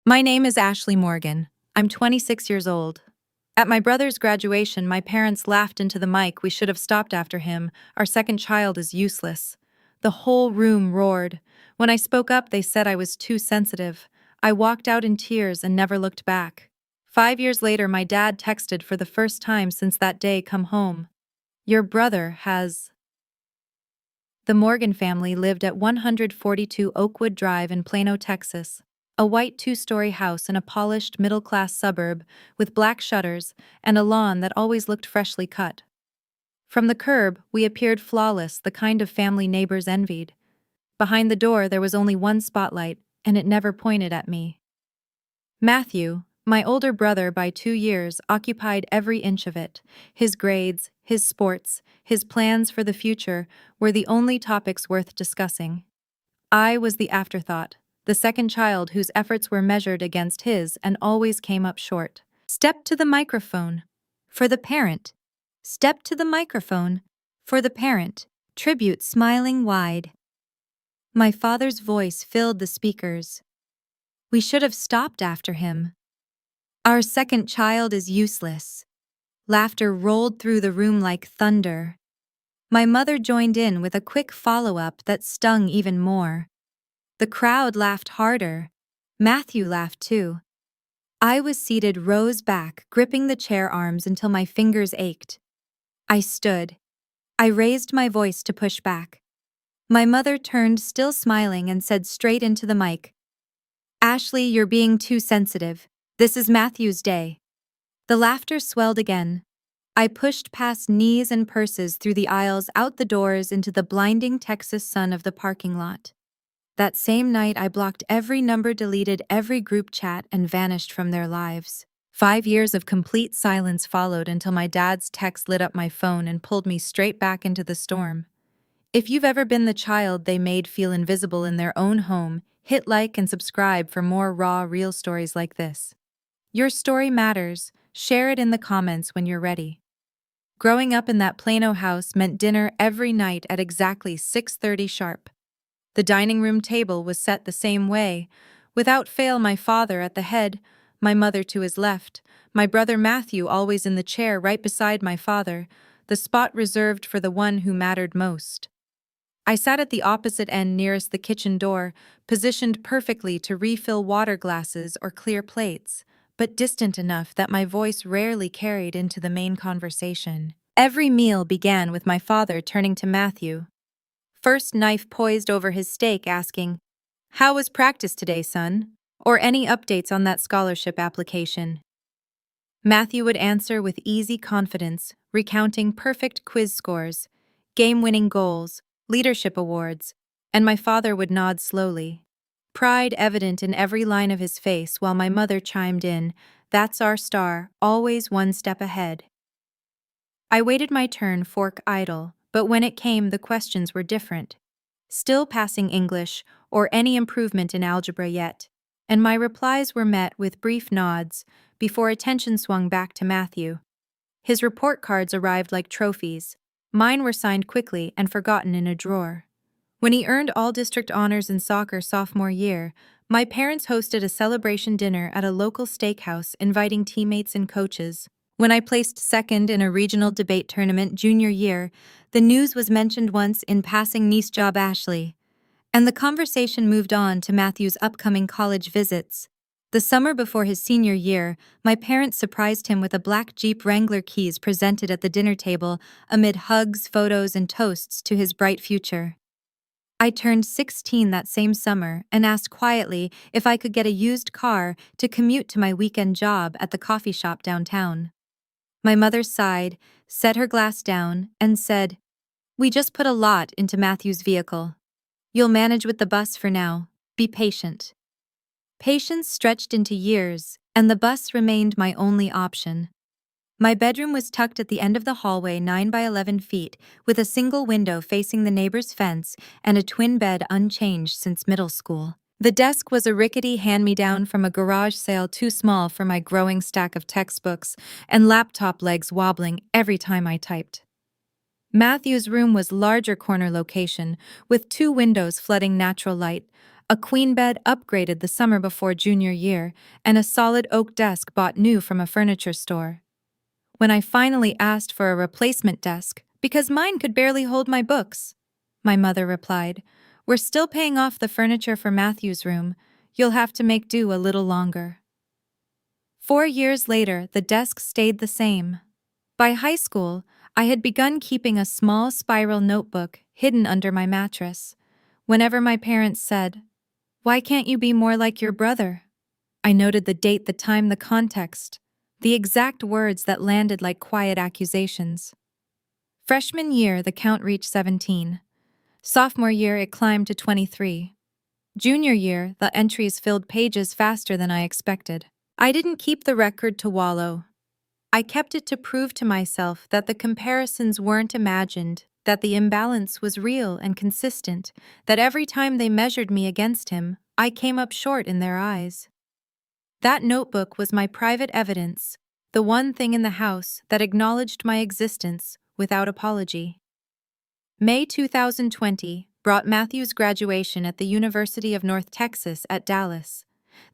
My name is Ashley Morgan. I'm 26 years old. At my brother's graduation, my parents laughed into the mic. We should have stopped after him. Our second child is useless. The whole room roared. When I spoke up, they said I was too sensitive. I walked out in tears and never looked back. 5 years later, my dad texted for the first time since that day, "Come home. Your brother has." The Morgan family lived at 142 Oakwood Drive in Plano, Texas, a white two-story house in a polished middle-class suburb with black shutters and a lawn that always looked freshly cut. From the curb, we appeared flawless, the kind of family neighbors envied. Behind the door, there was only one spotlight, and it never pointed at me. Matthew, my older brother by 2 years, occupied every inch of it. His grades, his sports, his plans for the future were the only topics worth discussing. I was the afterthought, the second child whose efforts were measured against his and always came up short. Step to the microphone. For the parent. Step to the microphone. For the parent. Tribute smiling wide. My father's voice filled the speakers. We should have stopped after him. Our second child is useless. Laughter rolled through the room like thunder. My mother joined in with a quick follow-up that stung even more. The crowd laughed harder. Matthew laughed too. I was seated rows back, gripping the chair arms until my fingers ached. I stood. I raised my voice to push back. My mother turned, still smiling, and said straight into the mic, "Ashley, you're being too sensitive. This is Matthew's day." The laughter swelled again. I pushed past knees and purses through the aisles, out the doors, into the blinding Texas sun of the parking lot. That same night, I blocked every number, deleted every group chat, and vanished from their lives. 5 years of complete silence followed until my dad's text lit up my phone and pulled me straight back into the storm. If you've ever been the child they made feel invisible in their own home, hit like and subscribe for more raw, real stories like this. Your story matters. Share it in the comments when you're ready. Growing up in that Plano house meant dinner every night at exactly 6:30 sharp. The dining room table was set the same way. Without fail, my father at the head, my mother to his left, my brother Matthew always in the chair right beside my father, the spot reserved for the one who mattered most. I sat at the opposite end nearest the kitchen door, positioned perfectly to refill water glasses or clear plates, but distant enough that my voice rarely carried into the main conversation. Every meal began with my father turning to Matthew, first knife poised over his steak, asking, "How was practice today, son?" or any updates on that scholarship application. Matthew would answer with easy confidence, recounting perfect quiz scores, game-winning goals, leadership awards, and my father would nod slowly, pride evident in every line of his face, while my mother chimed in, "That's our star, always one step ahead." I waited my turn, fork idle, but when it came, the questions were different. Still passing English or any improvement in algebra yet, and my replies were met with brief nods before attention swung back to Matthew. His report cards arrived like trophies. Mine were signed quickly and forgotten in a drawer. When he earned all district honors in soccer sophomore year, my parents hosted a celebration dinner at a local steakhouse, inviting teammates and coaches. When I placed second in a regional debate tournament junior year, the news was mentioned once in passing, "Nice job, Ashley." And the conversation moved on to Matthew's upcoming college visits. The summer before his senior year, my parents surprised him with a black Jeep Wrangler keys presented at the dinner table amid hugs, photos, and toasts to his bright future. I turned 16 that same summer and asked quietly if I could get a used car to commute to my weekend job at the coffee shop downtown. My mother sighed, set her glass down, and said, "We just put a lot into Matthew's vehicle. You'll manage with the bus for now. Be patient." Patience stretched into years, and the bus remained my only option. My bedroom was tucked at the end of the hallway, 9 by 11 feet, with a single window facing the neighbor's fence and a twin bed unchanged since middle school. The desk was a rickety hand-me-down from a garage sale, too small for my growing stack of textbooks, and laptop legs wobbling every time I typed. Matthew's room was larger, corner location, with 2 windows flooding natural light, A queen bed upgraded the summer before junior year, and a solid oak desk bought new from a furniture store. When I finally asked for a replacement desk, because mine could barely hold my books, my mother replied, "We're still paying off the furniture for Matthew's room. You'll have to make do a little longer." 4 years later, the desk stayed the same. By high school, I had begun keeping a small spiral notebook hidden under my mattress. Whenever my parents said, "Why can't you be more like your brother?" I noted the date, the time, the context, the exact words that landed like quiet accusations. Freshman year, the count reached 17. Sophomore year, it climbed to 23. Junior year, the entries filled pages faster than I expected. I didn't keep the record to wallow. I kept it to prove to myself that the comparisons weren't imagined, that the imbalance was real and consistent, that every time they measured me against him, I came up short in their eyes. That notebook was my private evidence, the one thing in the house that acknowledged my existence without apology. May 2020 brought Matthew's graduation at the University of North Texas at Dallas.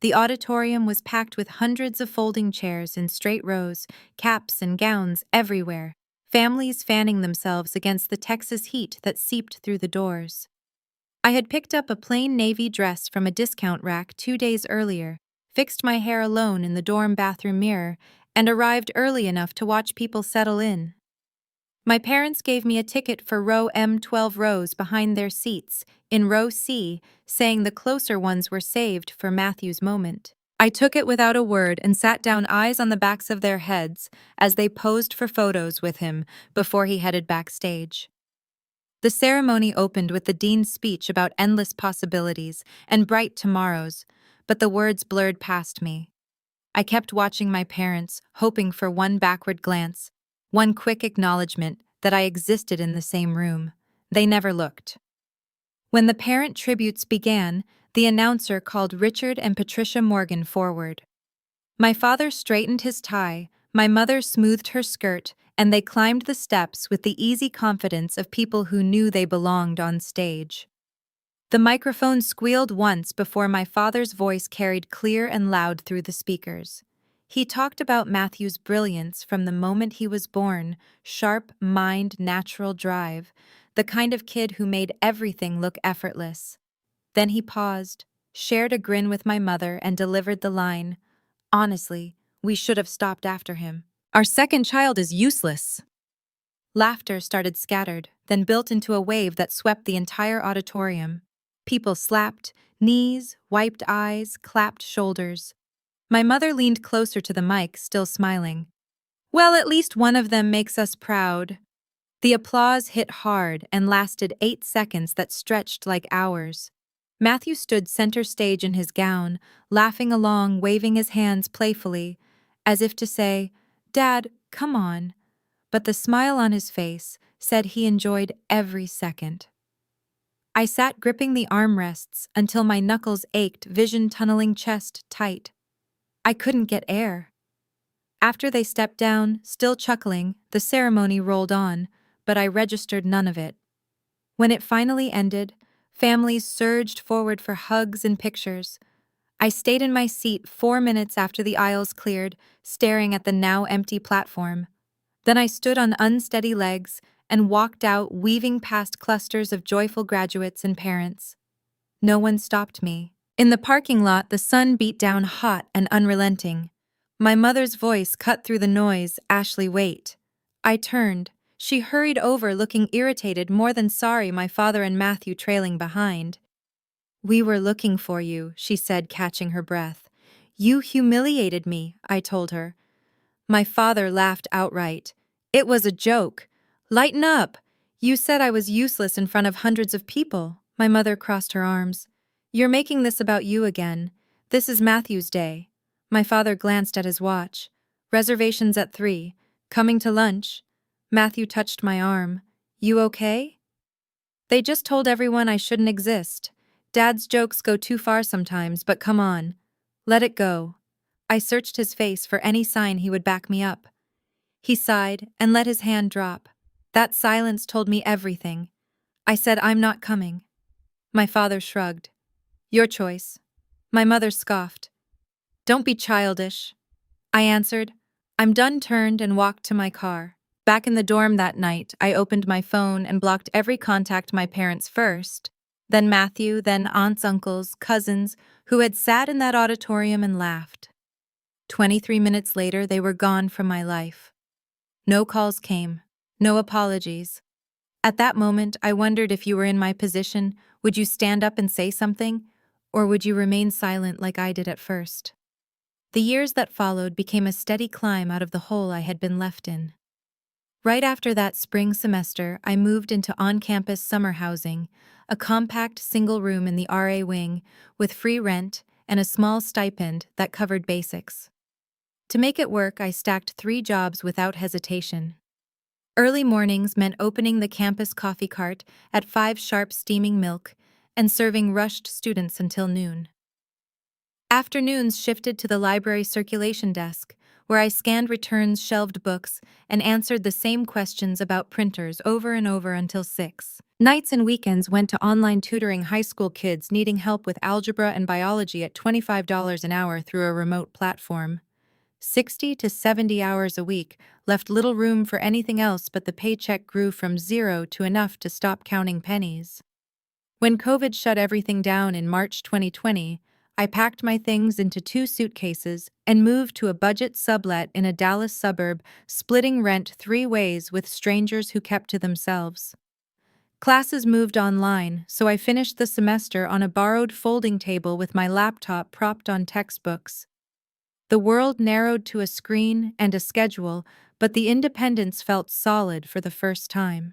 The auditorium was packed with hundreds of folding chairs in straight rows, caps and gowns everywhere, families fanning themselves against the Texas heat that seeped through the doors. I had picked up a plain navy dress from a discount rack 2 days earlier, fixed my hair alone in the dorm bathroom mirror, and arrived early enough to watch people settle in. My parents gave me a ticket for row M, 12 rows behind their seats, in row C, saying the closer ones were saved for Matthew's moment. I took it without a word and sat down, eyes on the backs of their heads, as they posed for photos with him before he headed backstage. The ceremony opened with the dean's speech about endless possibilities and bright tomorrows, but the words blurred past me. I kept watching my parents, hoping for one backward glance, one quick acknowledgement that I existed in the same room. They never looked. When the parent tributes began, the announcer called Richard and Patricia Morgan forward. My father straightened his tie, my mother smoothed her skirt, and they climbed the steps with the easy confidence of people who knew they belonged on stage. The microphone squealed once before my father's voice carried clear and loud through the speakers. He talked about Matthew's brilliance from the moment he was born, sharp mind, natural drive, the kind of kid who made everything look effortless. Then he paused, shared a grin with my mother, and delivered the line, "Honestly, we should have stopped after him. Our second child is useless." Laughter started scattered, then built into a wave that swept the entire auditorium. People slapped knees, wiped eyes, clapped shoulders. My mother leaned closer to the mic, still smiling. "Well, at least one of them makes us proud." The applause hit hard and lasted 8 seconds that stretched like hours. Matthew stood center stage in his gown, laughing along, waving his hands playfully, as if to say, "Dad, come on." But the smile on his face said he enjoyed every second. I sat gripping the armrests until my knuckles ached, vision tunneling, chest tight. I couldn't get air. After they stepped down, still chuckling, the ceremony rolled on, but I registered none of it. When it finally ended, families surged forward for hugs and pictures. I stayed in my seat 4 minutes after the aisles cleared, staring at the now empty platform. Then I stood on unsteady legs and walked out, weaving past clusters of joyful graduates and parents. No one stopped me. In the parking lot, the sun beat down hot and unrelenting. My mother's voice cut through the noise, "Ashley, wait." I turned. She hurried over, looking irritated, more than sorry, my father and Matthew trailing behind. "We were looking for you," she said, catching her breath. "You humiliated me," I told her. My father laughed outright. "It was a joke. Lighten up. You said I was useless in front of hundreds of people." My mother crossed her arms. "You're making this about you again. This is Matthew's day." My father glanced at his watch. "Reservations at 3. Coming to lunch?" Matthew touched my arm. "You okay?" "They just told everyone I shouldn't exist. Dad's jokes go too far sometimes, but come on. Let it go." I searched his face for any sign he would back me up. He sighed and let his hand drop. That silence told me everything. I said, "I'm not coming." My father shrugged. Your choice. My mother scoffed. Don't be childish. I answered. I'm done, turned, and walked to my car. Back in the dorm that night, I opened my phone and blocked every contact my parents first, then Matthew, then aunts, uncles, cousins, who had sat in that auditorium and laughed. 23 minutes later, they were gone from my life. No calls came, no apologies. At that moment, I wondered if you were in my position, would you stand up and say something, or would you remain silent like I did at first? The years that followed became a steady climb out of the hole I had been left in. Right after that spring semester, I moved into on-campus summer housing, a compact single room in the RA wing with free rent and a small stipend that covered basics. To make it work, I stacked 3 jobs without hesitation. Early mornings meant opening the campus coffee cart at 5 sharp steaming milk and serving rushed students until noon. Afternoons shifted to the library circulation desk, where I scanned returns, shelved books, and answered the same questions about printers over and over until 6. Nights and weekends went to online tutoring high school kids needing help with algebra and biology at $25 an hour through a remote platform. 60 to 70 hours a week left little room for anything else, but the paycheck grew from zero to enough to stop counting pennies. When COVID shut everything down in March 2020, I packed my things into 2 suitcases and moved to a budget sublet in a Dallas suburb, splitting rent 3 ways with strangers who kept to themselves. Classes moved online, so I finished the semester on a borrowed folding table with my laptop propped on textbooks. The world narrowed to a screen and a schedule, but the independence felt solid for the first time.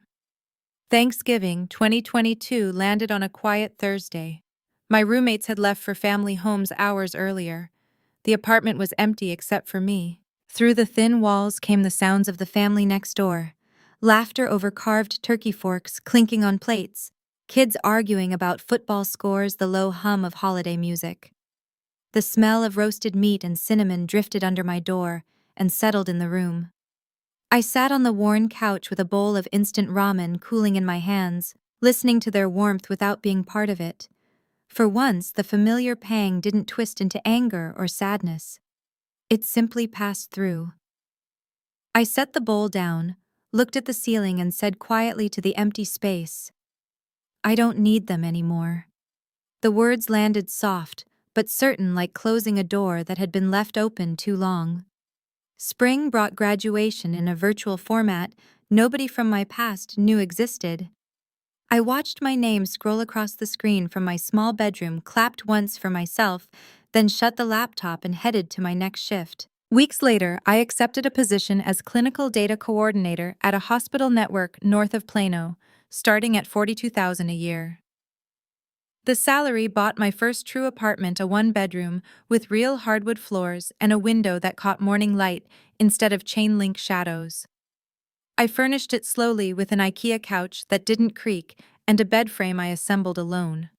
Thanksgiving 2022 landed on a quiet Thursday. My roommates had left for family homes hours earlier. The apartment was empty except for me. Through the thin walls came the sounds of the family next door. Laughter over carved turkey forks clinking on plates. Kids arguing about football scores, the low hum of holiday music. The smell of roasted meat and cinnamon drifted under my door and settled in the room. I sat on the worn couch with a bowl of instant ramen cooling in my hands, listening to their warmth without being part of it. For once, the familiar pang didn't twist into anger or sadness. It simply passed through. I set the bowl down, looked at the ceiling, and said quietly to the empty space, "I don't need them anymore." The words landed soft, but certain, like closing a door that had been left open too long. Spring brought graduation in a virtual format nobody from my past knew existed. I watched my name scroll across the screen from my small bedroom, clapped once for myself, then shut the laptop and headed to my next shift. Weeks later, I accepted a position as clinical data coordinator at a hospital network north of Plano, starting at $42,000 a year. The salary bought my first true apartment, a 1-bedroom with real hardwood floors and a window that caught morning light instead of chain-link shadows. I furnished it slowly with an IKEA couch that didn't creak and a bed frame I assembled alone.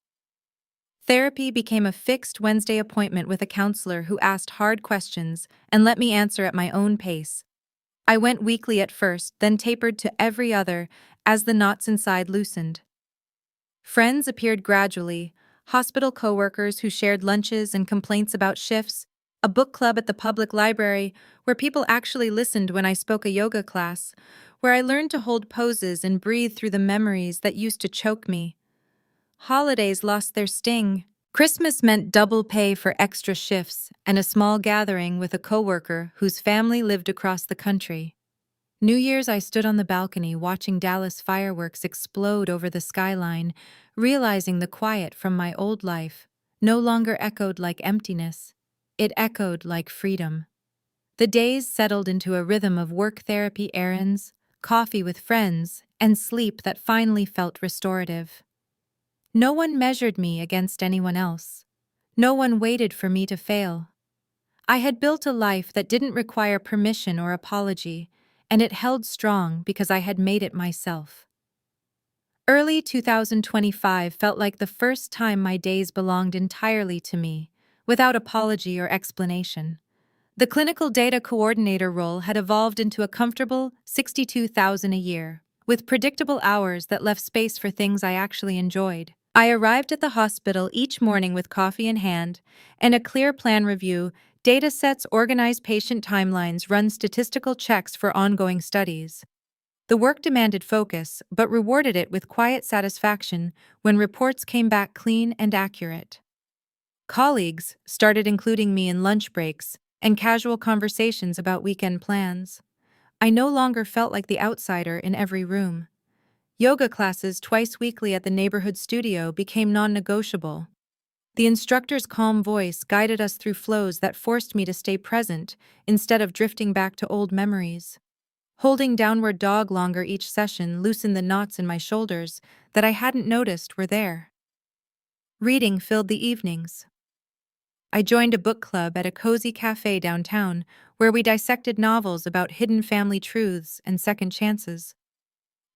Therapy became a fixed Wednesday appointment with a counselor who asked hard questions and let me answer at my own pace. I went weekly at first, then tapered to every other as the knots inside loosened. Friends appeared gradually, hospital coworkers who shared lunches and complaints about shifts, a book club at the public library where people actually listened when I spoke a yoga class, where I learned to hold poses and breathe through the memories that used to choke me. Holidays lost their sting. Christmas meant double pay for extra shifts and a small gathering with a coworker whose family lived across the country. New Year's, I stood on the balcony watching Dallas fireworks explode over the skyline, realizing the quiet from my old life no longer echoed like emptiness. It echoed like freedom. The days settled into a rhythm of work, therapy, errands, coffee with friends, and sleep that finally felt restorative. No one measured me against anyone else. No one waited for me to fail. I had built a life that didn't require permission or apology, and it held strong because I had made it myself. Early 2025 felt like the first time my days belonged entirely to me, without apology or explanation. The clinical data coordinator role had evolved into a comfortable $62,000 a year, with predictable hours that left space for things I actually enjoyed. I arrived at the hospital each morning with coffee in hand and a clear plan review, data sets organize patient timelines, run statistical checks for ongoing studies. The work demanded focus, but rewarded it with quiet satisfaction when reports came back clean and accurate. Colleagues started including me in lunch breaks and casual conversations about weekend plans. I no longer felt like the outsider in every room. Yoga classes twice weekly at the neighborhood studio became non-negotiable. The instructor's calm voice guided us through flows that forced me to stay present instead of drifting back to old memories. Holding downward dog longer each session loosened the knots in my shoulders that I hadn't noticed were there. Reading filled the evenings. I joined a book club at a cozy cafe downtown where we dissected novels about hidden family truths and second chances.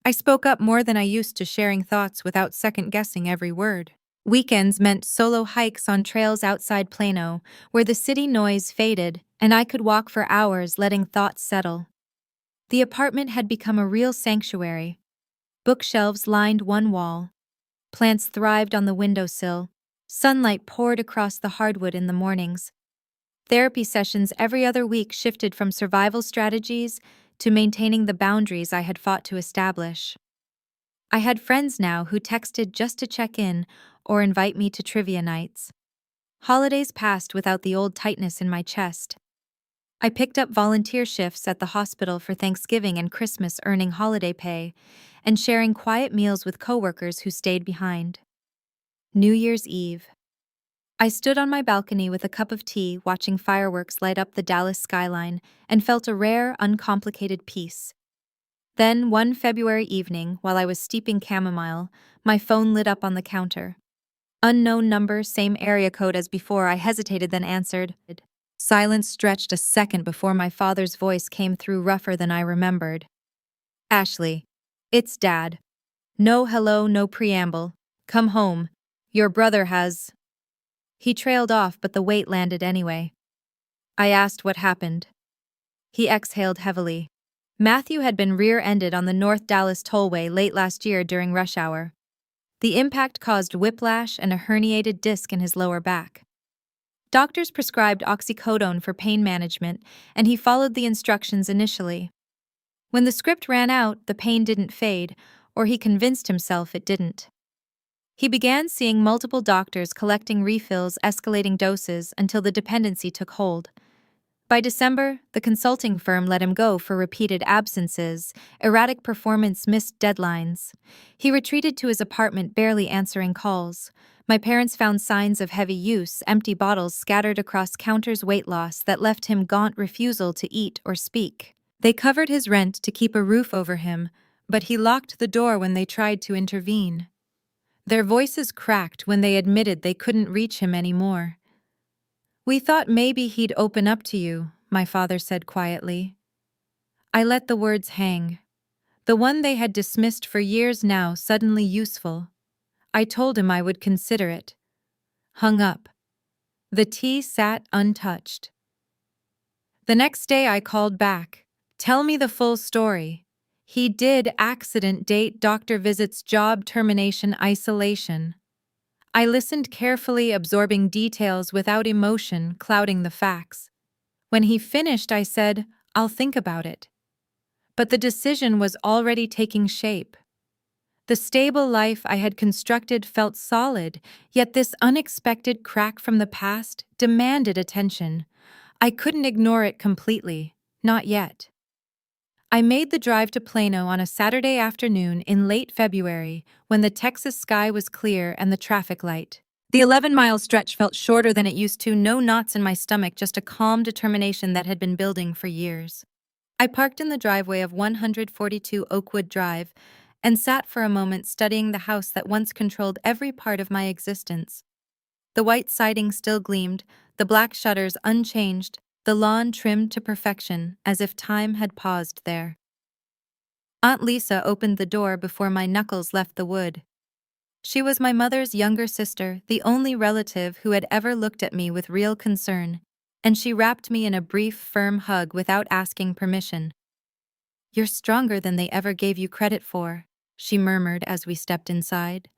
I spoke up more than I used to, sharing thoughts without second-guessing every word. Weekends meant solo hikes on trails outside Plano, where the city noise faded and I could walk for hours letting thoughts settle. The apartment had become a real sanctuary. Bookshelves lined one wall. Plants thrived on the windowsill. Sunlight poured across the hardwood in the mornings. Therapy sessions every other week shifted from survival strategies to maintaining the boundaries I had fought to establish. I had friends now who texted just to check in or invite me to trivia nights. Holidays passed without the old tightness in my chest. I picked up volunteer shifts at the hospital for Thanksgiving and Christmas, earning holiday pay and sharing quiet meals with coworkers who stayed behind. New Year's Eve. I stood on my balcony with a cup of tea, watching fireworks light up the Dallas skyline, and felt a rare, uncomplicated peace. Then, one February evening, while I was steeping chamomile, my phone lit up on the counter. Unknown number, same area code as before. I hesitated, then answered. Silence stretched a second before my father's voice came through, rougher than I remembered. Ashley. It's Dad. No hello, no preamble. Come home. Your brother has... He trailed off, but the weight landed anyway. I asked what happened. He exhaled heavily. Matthew had been rear-ended on the North Dallas Tollway late last year during rush hour. The impact caused whiplash and a herniated disc in his lower back. Doctors prescribed oxycodone for pain management, and he followed the instructions initially. When the script ran out, the pain didn't fade, or he convinced himself it didn't. He began seeing multiple doctors, collecting refills, escalating doses, until the dependency took hold. By December, the consulting firm let him go for repeated absences, erratic performance, missed deadlines. He retreated to his apartment, barely answering calls. My parents found signs of heavy use, empty bottles scattered across counters, weight loss that left him gaunt, refusal to eat or speak. They covered his rent to keep a roof over him, but he locked the door when they tried to intervene. Their voices cracked when they admitted they couldn't reach him anymore. We thought maybe he'd open up to you, my father said quietly. I let the words hang. The one they had dismissed for years now suddenly useful. I told him I would consider it. Hung up. The tea sat untouched. The next day I called back. Tell me the full story. He did, accident, date, doctor visits, job termination, isolation. I listened carefully, absorbing details without emotion clouding the facts. When he finished, I said, I'll think about it. But the decision was already taking shape. The stable life I had constructed felt solid, yet this unexpected crack from the past demanded attention. I couldn't ignore it completely, not yet. I made the drive to Plano on a Saturday afternoon in late February when the Texas sky was clear and the traffic light. The 11-mile stretch felt shorter than it used to, no knots in my stomach, just a calm determination that had been building for years. I parked in the driveway of 142 Oakwood Drive and sat for a moment studying the house that once controlled every part of my existence. The white siding still gleamed, the black shutters unchanged, the lawn trimmed to perfection, as if time had paused there. Aunt Lisa opened the door before my knuckles left the wood. She was my mother's younger sister, the only relative who had ever looked at me with real concern, and she wrapped me in a brief, firm hug without asking permission. You're stronger than they ever gave you credit for, she murmured as we stepped inside.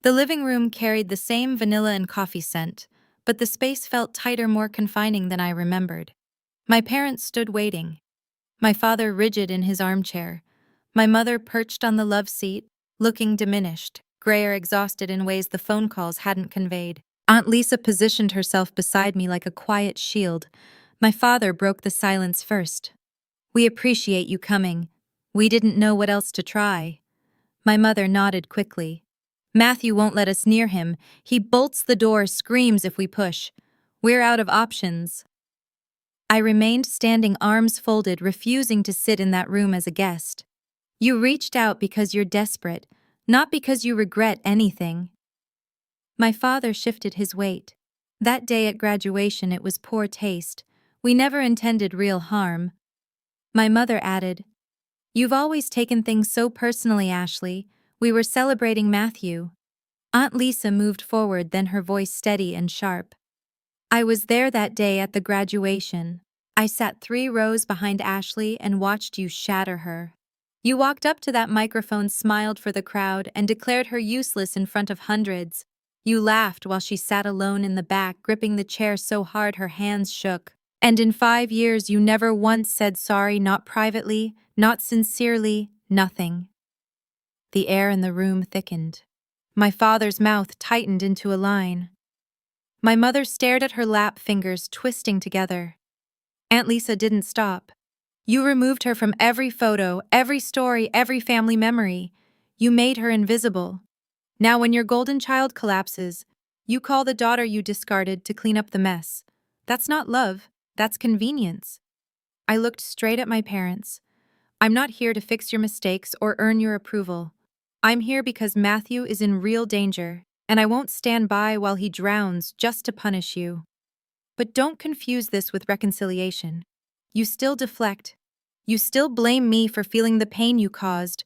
The living room carried the same vanilla and coffee scent, but the space felt tighter, more confining than I remembered. My parents stood waiting, my father rigid in his armchair, my mother perched on the love seat, looking diminished, gray or exhausted in ways the phone calls hadn't conveyed. Aunt Lisa positioned herself beside me like a quiet shield. My father broke the silence first. "We appreciate you coming. We didn't know what else to try." My mother nodded quickly. "Matthew won't let us near him. He bolts the door, screams if we push. We're out of options." I remained standing, arms folded, refusing to sit in that room as a guest. "You reached out because you're desperate, not because you regret anything." My father shifted his weight. "That day at graduation, it was poor taste. We never intended real harm." My mother added, "You've always taken things so personally, Ashley. We were celebrating Matthew." Aunt Lisa moved forward, then her voice steady and sharp. "I was there that day at the graduation. I sat 3 rows behind Ashley and watched you shatter her. You walked up to that microphone, smiled for the crowd, and declared her useless in front of hundreds. You laughed while she sat alone in the back, gripping the chair so hard her hands shook. And in 5 years, you never once said sorry, not privately, not sincerely, nothing." The air in the room thickened. My father's mouth tightened into a line. My mother stared at her lap, fingers twisting together. Aunt Lisa didn't stop. "You removed her from every photo, every story, every family memory. You made her invisible. Now when your golden child collapses, you call the daughter you discarded to clean up the mess. That's not love, that's convenience." I looked straight at my parents. "I'm not here to fix your mistakes or earn your approval. I'm here because Matthew is in real danger, and I won't stand by while he drowns just to punish you. But don't confuse this with reconciliation. You still deflect. You still blame me for feeling the pain you caused.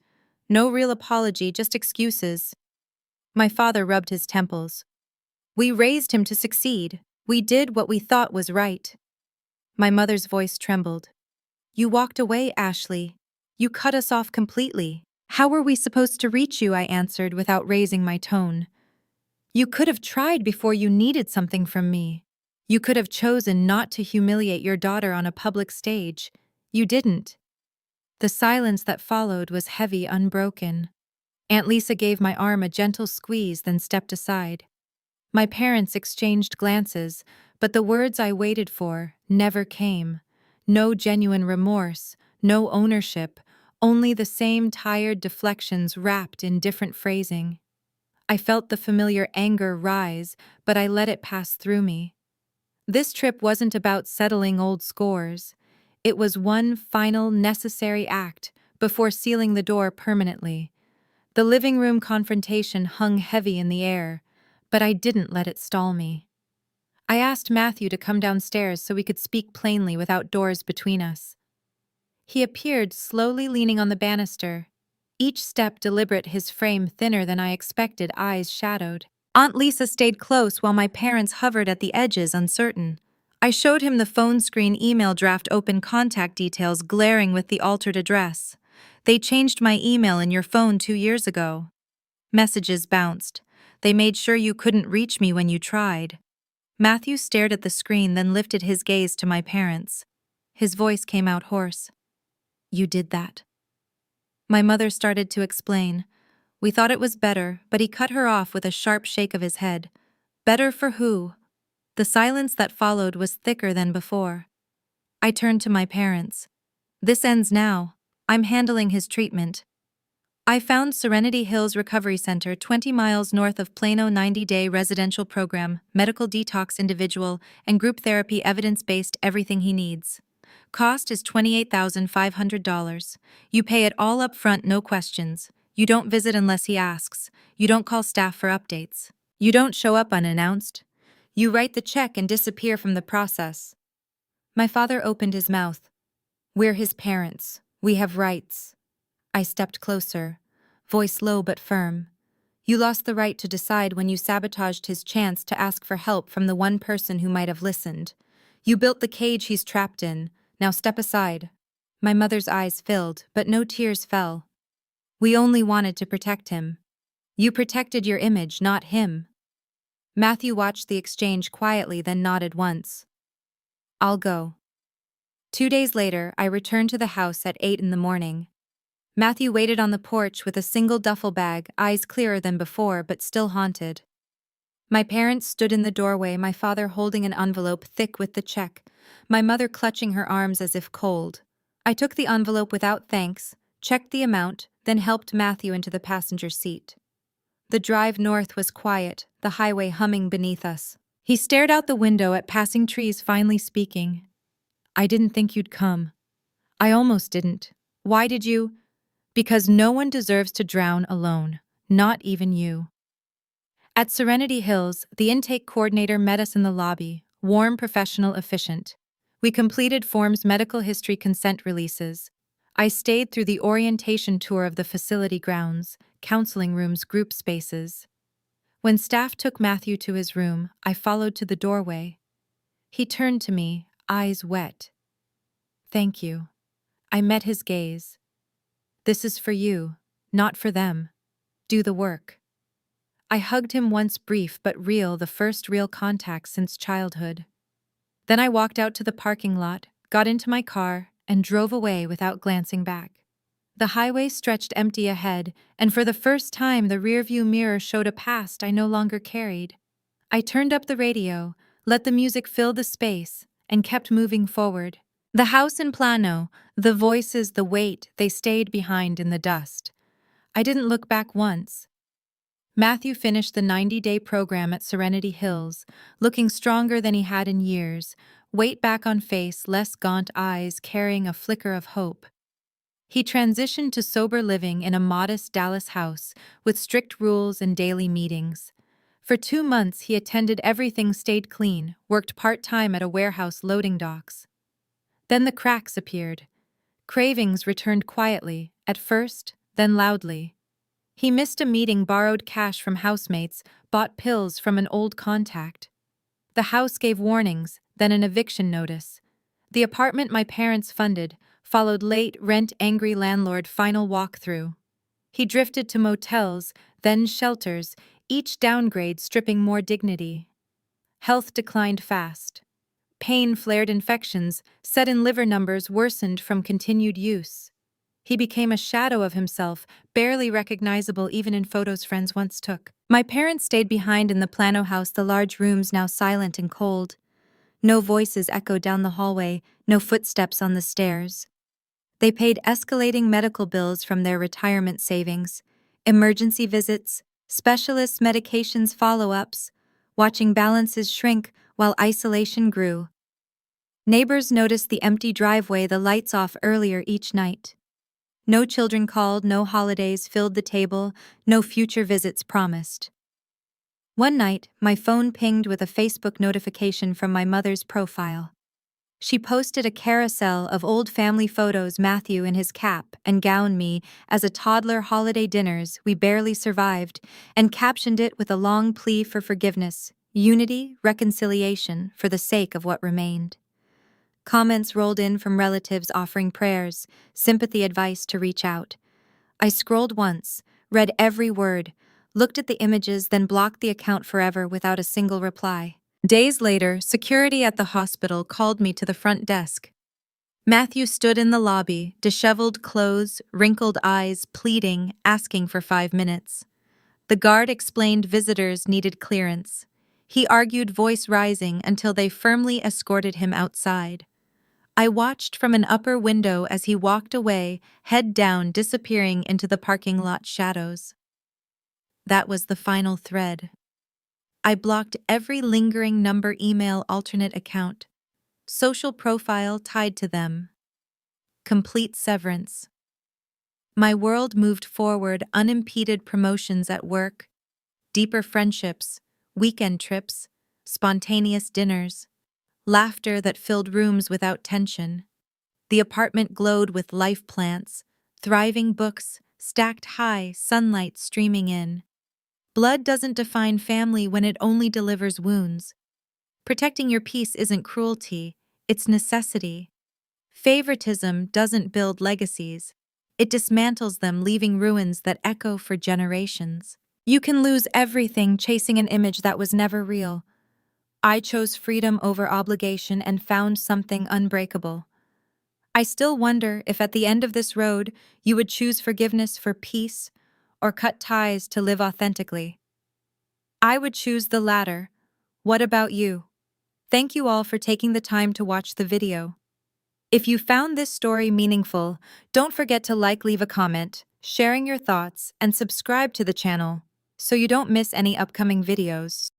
No real apology, just excuses." My father rubbed his temples. "We raised him to succeed. We did what we thought was right." My mother's voice trembled. "You walked away, Ashley. You cut us off completely. How were we supposed to reach you?" I answered without raising my tone. "You could have tried before you needed something from me. You could have chosen not to humiliate your daughter on a public stage. You didn't." The silence that followed was heavy, unbroken. Aunt Lisa gave my arm a gentle squeeze, then stepped aside. My parents exchanged glances, but the words I waited for never came. No genuine remorse, no ownership, only the same tired deflections wrapped in different phrasing. I felt the familiar anger rise, but I let it pass through me. This trip wasn't about settling old scores. It was one final, necessary act before sealing the door permanently. The living room confrontation hung heavy in the air, but I didn't let it stall me. I asked Matthew to come downstairs so we could speak plainly without doors between us. He appeared, slowly leaning on the banister. Each step deliberate, his frame thinner than I expected, eyes shadowed. Aunt Lisa stayed close while my parents hovered at the edges, uncertain. I showed him the phone screen, email draft open, contact details glaring with the altered address. "They changed my email in your phone 2 years ago." Messages bounced. "They made sure you couldn't reach me when you tried." Matthew stared at the screen, then lifted his gaze to my parents. His voice came out hoarse. "You did that." My mother started to explain. We thought it was better, but he cut her off with a sharp shake of his head. "Better for who?" The silence that followed was thicker than before. I turned to my parents. "This ends now. I'm handling his treatment." I found Serenity Hills Recovery Center, 20 miles north of Plano. 90-day residential program, medical detox, individual and group therapy, evidence-based, everything he needs. Cost is $28,500. You pay it all up front, no questions. You don't visit unless he asks. You don't call staff for updates. You don't show up unannounced. You write the check and disappear from the process. My father opened his mouth. "We're his parents. We have rights." I stepped closer, voice low but firm. "You lost the right to decide when you sabotaged his chance to ask for help from the one person who might have listened. You built the cage he's trapped in. Now step aside." My mother's eyes filled, but no tears fell. "We only wanted to protect him." You protected your image, not him. Matthew watched the exchange quietly, then nodded once. I'll go. 2 days later, I returned to the house at 8 in the morning. Matthew waited on the porch with a single duffel bag, eyes clearer than before but still haunted. My parents stood in the doorway, my father holding an envelope thick with the check, my mother clutching her arms as if cold. I took the envelope without thanks, checked the amount, then helped Matthew into the passenger seat. The drive north was quiet, the highway humming beneath us. He stared out the window at passing trees, finally speaking. I didn't think you'd come. I almost didn't. Why did you? Because no one deserves to drown alone, not even you. At Serenity Hills, the intake coordinator met us in the lobby, warm, professional, efficient. We completed forms, medical history, consent releases. I stayed through the orientation tour of the facility grounds, counseling rooms, group spaces. When staff took Matthew to his room, I followed to the doorway. He turned to me, eyes wet. Thank you. I met his gaze. This is for you, not for them. Do the work. I hugged him once, brief but real, the first real contact since childhood. Then I walked out to the parking lot, got into my car, and drove away without glancing back. The highway stretched empty ahead, and for the first time the rearview mirror showed a past I no longer carried. I turned up the radio, let the music fill the space, and kept moving forward. The house in Plano, the voices, the weight, they stayed behind in the dust. I didn't look back once. Matthew finished the 90-day program at Serenity Hills, looking stronger than he had in years, weight back on face, less gaunt eyes, carrying a flicker of hope. He transitioned to sober living in a modest Dallas house with strict rules and daily meetings. For 2 months, he attended everything, stayed clean, worked part-time at a warehouse loading docks. Then the cracks appeared. Cravings returned quietly, at first, then loudly. He missed a meeting, borrowed cash from housemates, bought pills from an old contact. The house gave warnings, then an eviction notice. The apartment my parents funded followed late, rent-angry landlord, final walkthrough. He drifted to motels, then shelters, each downgrade stripping more dignity. Health declined fast. Pain flared, infections, set in liver numbers worsened from continued use. He became a shadow of himself, barely recognizable even in photos friends once took. My parents stayed behind in the Plano house, the large rooms now silent and cold. No voices echoed down the hallway, no footsteps on the stairs. They paid escalating medical bills from their retirement savings, emergency visits, specialist medications, follow-ups, watching balances shrink while isolation grew. Neighbors noticed the empty driveway, the lights off earlier each night. No children called, no holidays filled the table, no future visits promised. One night, my phone pinged with a Facebook notification from my mother's profile. She posted a carousel of old family photos, Matthew in his cap and gown, me as a toddler, holiday dinners we barely survived, and captioned it with a long plea for forgiveness, unity, reconciliation for the sake of what remained. Comments rolled in from relatives offering prayers, sympathy, advice to reach out. I scrolled once, read every word, looked at the images, then blocked the account forever without a single reply. Days later, security at the hospital called me to the front desk. Matthew stood in the lobby, disheveled clothes, wrinkled eyes, pleading, asking for 5 minutes. The guard explained visitors needed clearance. He argued, voice rising, until they firmly escorted him outside. I watched from an upper window as he walked away, head down, disappearing into the parking lot shadows. That was the final thread. I blocked every lingering number, email, alternate account, social profile tied to them. Complete severance. My world moved forward, unimpeded, promotions at work, deeper friendships, weekend trips, spontaneous dinners, laughter that filled rooms without tension. The apartment glowed with life plants, thriving books, stacked high, sunlight streaming in. Blood doesn't define family when it only delivers wounds. Protecting your peace isn't cruelty, it's necessity. Favoritism doesn't build legacies. It dismantles them, leaving ruins that echo for generations. You can lose everything chasing an image that was never real. I chose freedom over obligation and found something unbreakable. I still wonder if at the end of this road you would choose forgiveness for peace or cut ties to live authentically. I would choose the latter. What about you? Thank you all for taking the time to watch the video. If you found this story meaningful, don't forget to leave a comment, sharing your thoughts, and subscribe to the channel so you don't miss any upcoming videos.